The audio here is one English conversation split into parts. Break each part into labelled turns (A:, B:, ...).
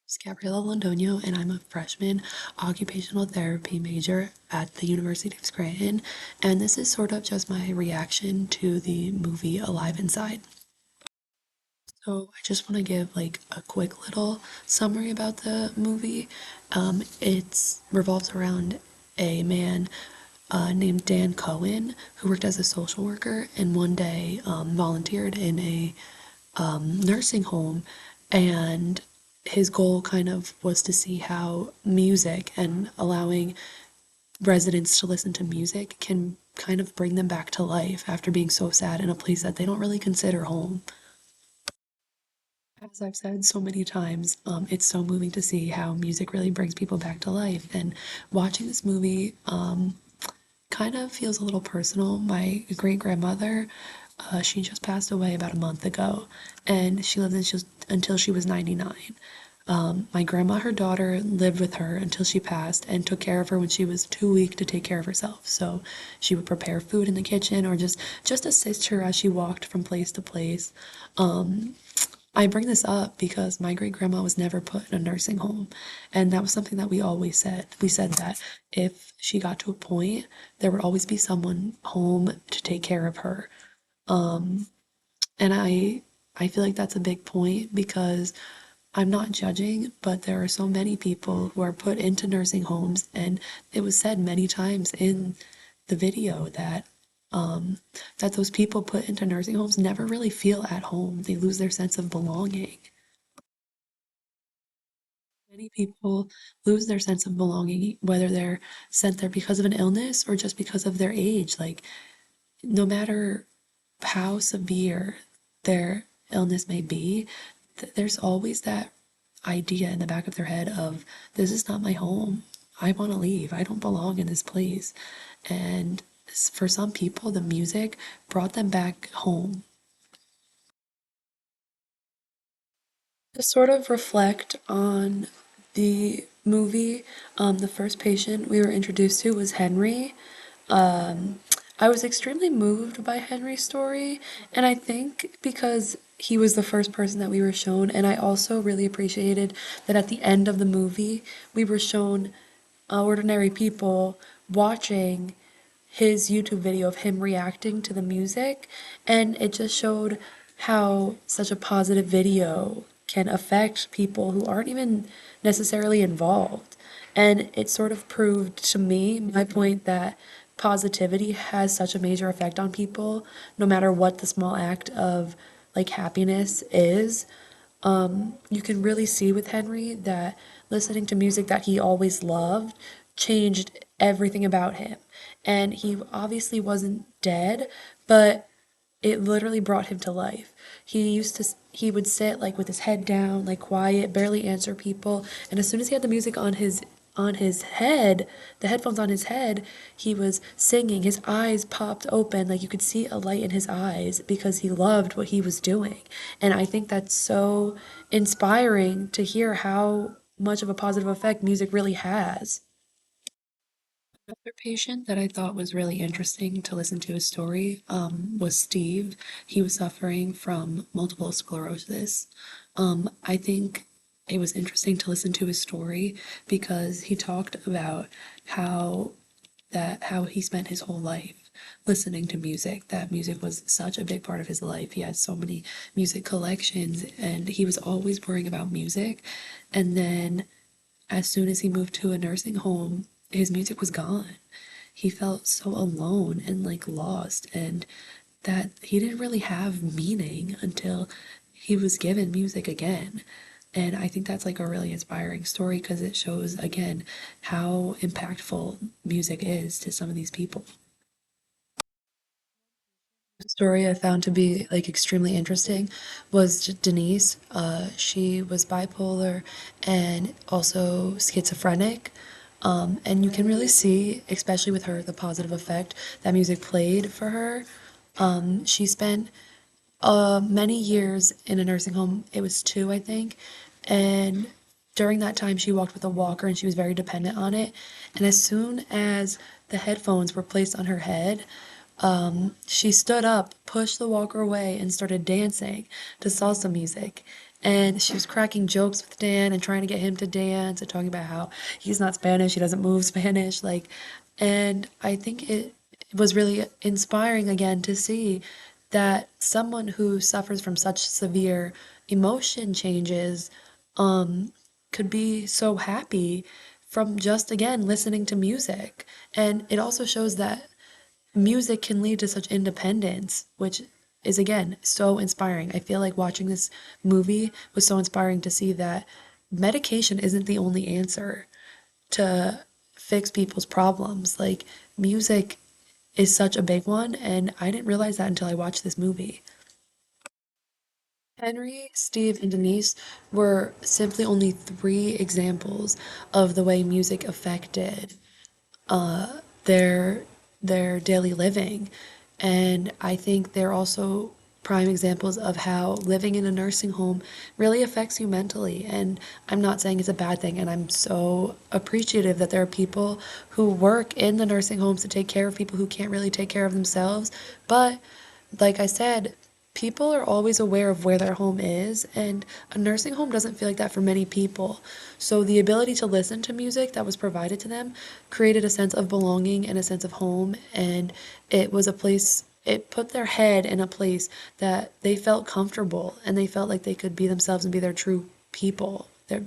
A: It's Gabriela Londono, and I'm a freshman occupational therapy major at the University of Scranton. And this is sort of just my reaction to the movie Alive Inside. So I just want to give like a quick little summary about the movie. It's revolves around a man named Dan Cohen who worked as a social worker and one day volunteered in a nursing home, and his goal kind of was to see how music and allowing residents to listen to music can kind of bring them back to life after being so sad in a place that they don't really consider home. As I've said so many times, it's so moving to see how music really brings people back to life. And watching this movie kind of feels a little personal. My great grandmother, she just passed away about a month ago, and she lived until she was 99. My grandma, her daughter, lived with her until she passed and took care of her when she was too weak to take care of herself. So she would prepare food in the kitchen or just assist her as she walked from place to place. I bring this up because my great grandma was never put in a nursing home. And that was something that we always said. We said that if she got to a point, there would always be someone home to take care of her. And I feel like that's a big point because I'm not judging, but there are so many people who are put into nursing homes, and it was said many times in the video that that those people put into nursing homes never really feel at home. They lose their sense of belonging. Many people lose their sense of belonging, whether they're sent there because of an illness or just because of their age. Like, no matter how severe their illness may be, there's always that idea in the back of their head of, this is not my home. I want to leave. I don't belong in this place. And for some people, the music brought them back home. To sort of reflect on the movie, the first patient we were introduced to was Henry. I was extremely moved by Henry's story, and I think because he was the first person that we were shown, and I also really appreciated that at the end of the movie, we were shown ordinary people watching his YouTube video of him reacting to the music, and it just showed how such a positive video can affect people who aren't even necessarily involved. And it sort of proved to me my point that positivity has such a major effect on people, no matter what the small act of like happiness is. You can really see with Henry that listening to music that he always loved changed everything about him. And he obviously wasn't dead, but it literally brought him to life. He would sit like with his head down, like quiet, barely answer people, and as soon as he had the music on his head, the headphones on his head, he was singing. His eyes popped open, like you could see a light in his eyes because he loved what he was doing. And I think that's so inspiring to hear how much of a positive effect music really has. Another patient that I thought was really interesting to listen to his story was Steve. He was suffering from multiple sclerosis. I think it was interesting to listen to his story because he talked about how he spent his whole life listening to music. That music was such a big part of his life. He had so many music collections and he was always worrying about music. And then as soon as he moved to a nursing home, his music was gone. He felt so alone and like lost, and that he didn't really have meaning until he was given music again. And I think that's like a really inspiring story because it shows again how impactful music is to some of these people. Story I found to be like extremely interesting was Denise. She was bipolar and also schizophrenic. And you can really see, especially with her, the positive effect that music played for her. She spent many years in a nursing home. It was two, I think. And during that time, she walked with a walker and she was very dependent on it. And as soon as the headphones were placed on her head, she stood up, pushed the walker away, and started dancing to salsa music. and she was cracking jokes with Dan and trying to get him to dance and talking about how he's not Spanish, he doesn't move Spanish, like, and I think it was really inspiring again to see that someone who suffers from such severe emotion changes could be so happy from just again listening to music. And it also shows that music can lead to such independence, which is again so inspiring. I feel like watching this movie was so inspiring to see that medication isn't the only answer to fix people's problems. Like, music is such a big one, and I didn't realize that until I watched this movie. Henry, Steve, and Denise were simply only three examples of the way music affected their their daily living. And I think they're also prime examples of how living in a nursing home really affects you mentally. And I'm not saying it's a bad thing, and I'm so appreciative that there are people who work in the nursing homes to take care of people who can't really take care of themselves. But like I said, people are always aware of where their home is, and a nursing home doesn't feel like that for many people. So the ability to listen to music that was provided to them created a sense of belonging and a sense of home, and it was a place, it put their head in a place that they felt comfortable and they felt like they could be themselves and be their true people. That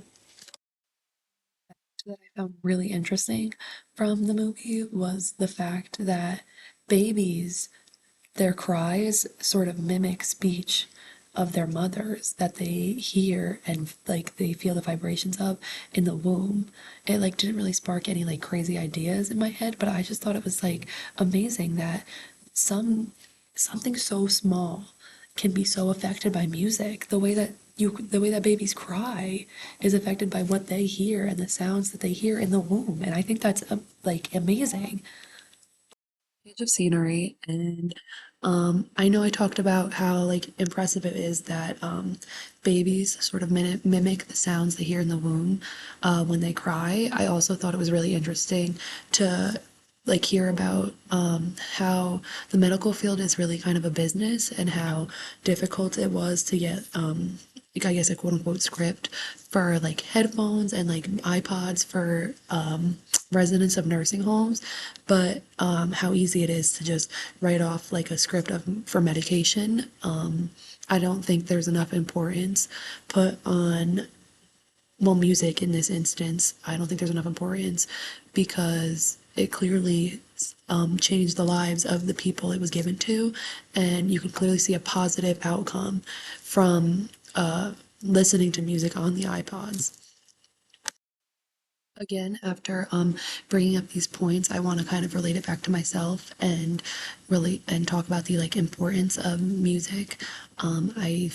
A: I found really interesting from the movie was the fact that babies, their cries sort of mimic speech of their mothers that they hear and like they feel the vibrations of in the womb. It like didn't really spark any like crazy ideas in my head, but I just thought it was like amazing that some something so small can be so affected by music. The way that babies cry is affected by what they hear and the sounds that they hear in the womb. And I think that's like amazing. Change of scenery, and I know I talked about how like impressive it is that babies sort of mimic the sounds they hear in the womb when they cry. I also thought it was really interesting to like hear about how the medical field is really kind of a business and how difficult it was to get like, I guess a quote unquote script for like headphones and like iPods for residents of nursing homes, but how easy it is to just write off like a script of for medication. I don't think there's enough importance put on, well, music in this instance. I don't think there's enough importance because it clearly changed the lives of the people it was given to, and you can clearly see a positive outcome from listening to music on the iPods. Again, after bringing up these points, I want to kind of relate it back to myself and really and talk about the like importance of music. I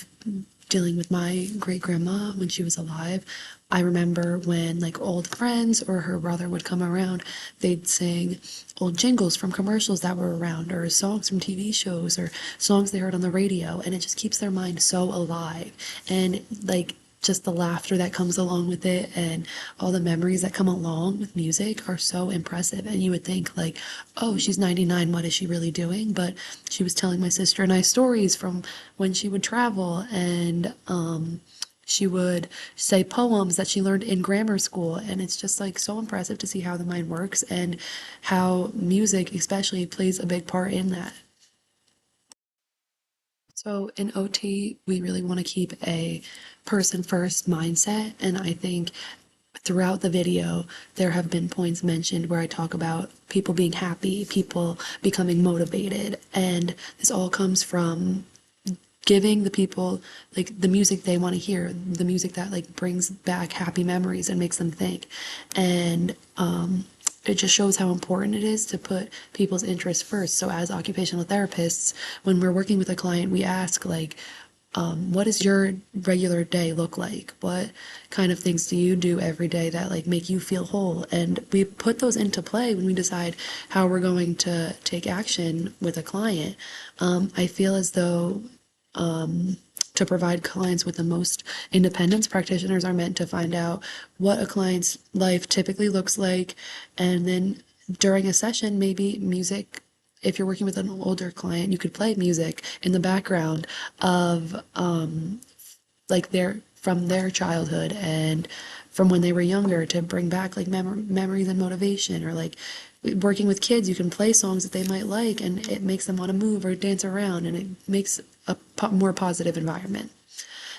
A: dealing with my great grandma when she was alive. I remember when like old friends or her brother would come around, they'd sing old jingles from commercials that were around or songs from TV shows or songs they heard on the radio, and it just keeps their mind so alive. And like just the laughter that comes along with it and all the memories that come along with music are so impressive. And you would think like, oh, she's 99, what is she really doing? But she was telling my sister and I stories from when she would travel, and she would say poems that she learned in grammar school. And it's just like so impressive to see how the mind works and how music especially plays a big part in that. So in OT, we really want to keep a person first mindset. And I think throughout the video, there have been points mentioned where I talk about people being happy, people becoming motivated. And this all comes from giving the people like the music they want to hear, the music that like brings back happy memories and makes them think. And it just shows how important it is to put people's interests first. So as occupational therapists, when we're working with a client, we ask like, what does your regular day look like? What kind of things do you do every day that like make you feel whole? And we put those into play when we decide how we're going to take action with a client. I feel as though to provide clients with the most independence, practitioners are meant to find out what a client's life typically looks like, and then during a session, maybe music. If you're working with an older client, you could play music in the background of like their from their childhood and from when they were younger to bring back like memories and motivation, or like working with kids, you can play songs that they might like and it makes them want to move or dance around, and it makes a more positive environment.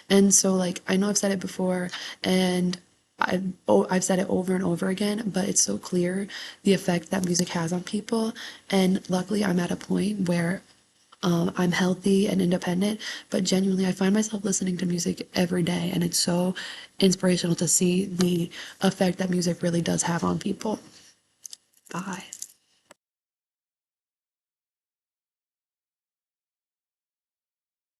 A: And so, like, I know I've said it before, and I've said it over and over again, but it's so clear the effect that music has on people. And luckily, I'm at a point where I'm healthy and independent, but genuinely, I find myself listening to music every day, and it's so inspirational to see the effect that music really does have on people. Bye.